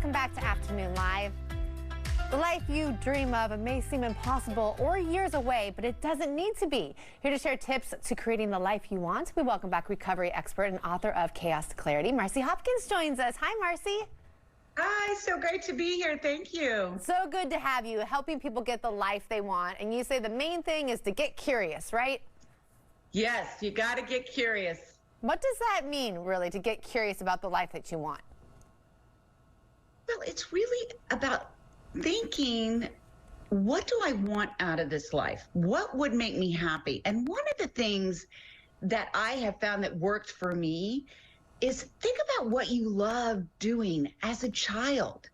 Welcome back to Afternoon Live. The life you dream of, it may seem impossible or years away, but it doesn't need to be. Here to share tips to creating the life you want, we welcome back recovery expert and author of Chaos to Clarity, Marcy Hopkins joins us. Hi, Marcy. Hi, so great to be here. Thank you. So good to have you, helping people get the life they want. And you say the main thing is to get curious, right? Yes, you got to get curious. What does that mean, really, to get curious about the life that you want? Well, it's really about thinking, what do I want out of this life? What would make me happy? And one of the things that I have found that worked for me is think about what you love doing as a child.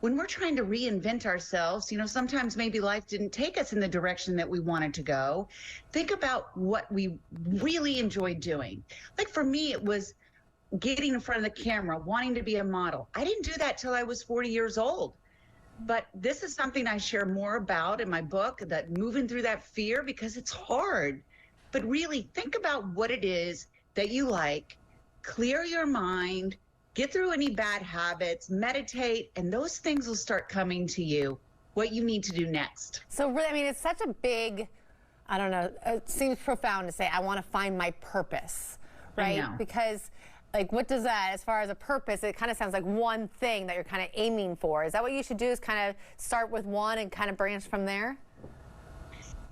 When we're trying to reinvent ourselves, sometimes maybe life didn't take us in the direction that we wanted to go. Think about what we really enjoyed doing. Like for me, it was getting in front of the camera, wanting to be a model. I didn't do that till I was 40 years old. But this is something I share more about in my book, that moving through that fear, because it's hard. But really think about what it is that you like, clear your mind, get through any bad habits, meditate, and those things will start coming to you, what you need to do next. So really, I mean, it's such a big, I don't know, it seems profound to say, I want to find my purpose, right? I know. Because like, what does that, as far as a purpose, it kind of sounds like one thing that you're kind of aiming for. Is that what you should do, is kind of start with one and kind of branch from there?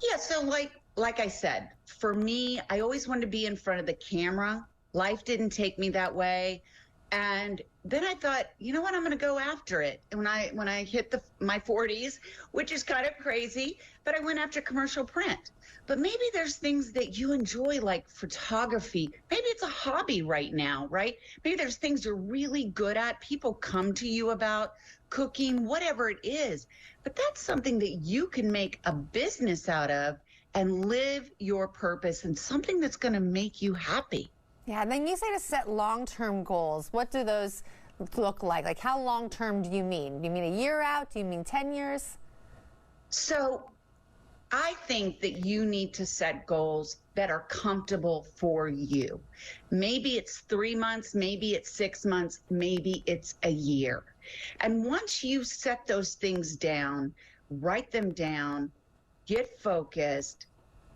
Yeah, so like I said, for me, I always wanted to be in front of the camera. Life didn't take me that way. And then I thought, you know what, I'm going to go after it. And when I hit my 40s, which is kind of crazy, but I went after commercial print. But maybe there's things that you enjoy, like photography. Maybe it's a hobby right now, right? Maybe there's things you're really good at. People come to you about cooking, whatever it is. But that's something that you can make a business out of and live your purpose, and something that's going to make you happy. Yeah, and then you say to set long-term goals. What do those look like? Like, how long-term do you mean? Do you mean a year out? Do you mean 10 years? So I think that you need to set goals that are comfortable for you. Maybe it's 3 months, maybe it's 6 months, maybe it's a year. And once you set those things down, write them down, get focused,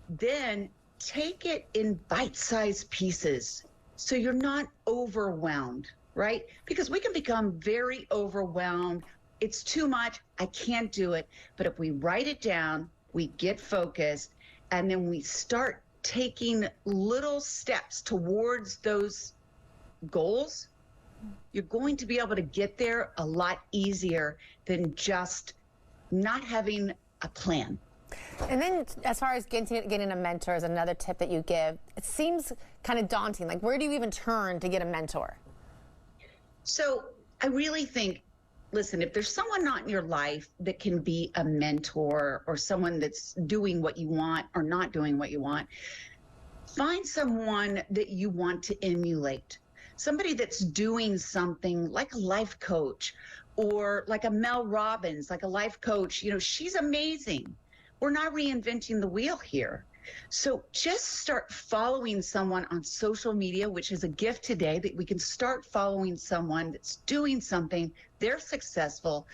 then take it in bite-sized pieces so you're not overwhelmed, right? Because we can become very overwhelmed. It's too much. I can't do it. But if we write it down, we get focused, and then we start taking little steps towards those goals, you're going to be able to get there a lot easier than just not having a plan. And then as far as getting a mentor is another tip that you give. It seems kind of daunting. Like, where do you even turn to get a mentor? So I really think, listen, if there's someone not in your life that can be a mentor, or someone that's doing what you want or not doing what you want, find someone that you want to emulate. Somebody that's doing something, like a life coach, or like a Mel Robbins, like a life coach. She's amazing. We're not reinventing the wheel here. So just start following someone on social media, which is a gift today, that we can start following someone that's doing something, they're successful.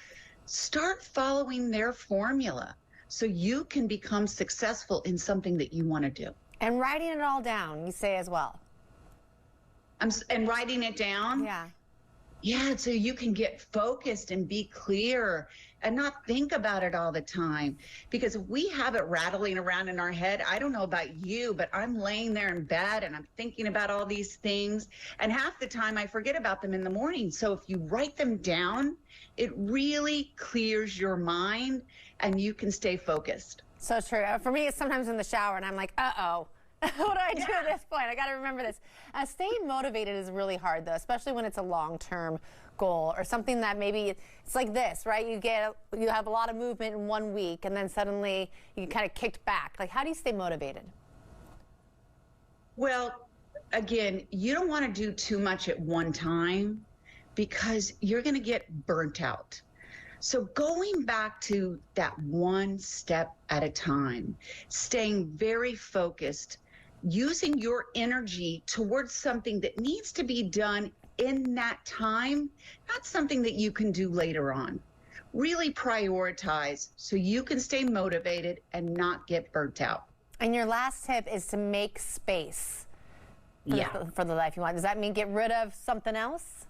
Start following their formula so you can become successful in something that you want to do. And writing it all down, you say as well. And writing it down? Yeah. Yeah, so you can get focused and be clear and not think about it all the time. Because if we have it rattling around in our head, I don't know about you, but I'm laying there in bed and I'm thinking about all these things. And half the time I forget about them in the morning. So if you write them down, it really clears your mind and you can stay focused. So true. For me, it's sometimes in the shower and I'm like, uh-oh. What do I do at this point? I got to remember this. Staying motivated is really hard, though, especially when it's a long-term goal or something that maybe it's like this, right? You have a lot of movement in 1 week, and then suddenly you kind of kicked back. Like, how do you stay motivated? Well, again, you don't want to do too much at one time because you're going to get burnt out. So going back to that one step at a time, staying very focused, using your energy towards something that needs to be done in that time, that's something that you can do later on. Really prioritize so you can stay motivated and not get burnt out. And your last tip is to make space for the life you want. Does that mean get rid of something else?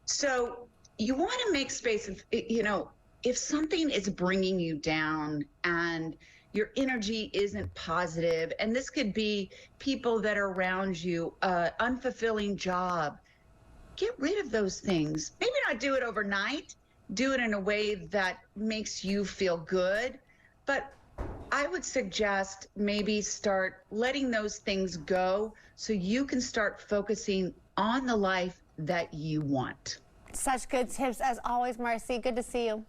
So you want to make space if something is bringing you down and your energy isn't positive, and this could be people that are around you, unfulfilling job, get rid of those things. Maybe not do it overnight, do it in a way that makes you feel good. But I would suggest maybe start letting those things go so you can start focusing on the life that you want. Such good tips as always, Marcy. Good to see you.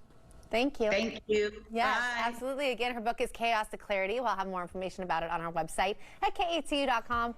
Thank you. Thank you. Yes, Bye. absolutely. Again, her book is Chaos to Clarity. We'll have more information about it on our website at KATU.com.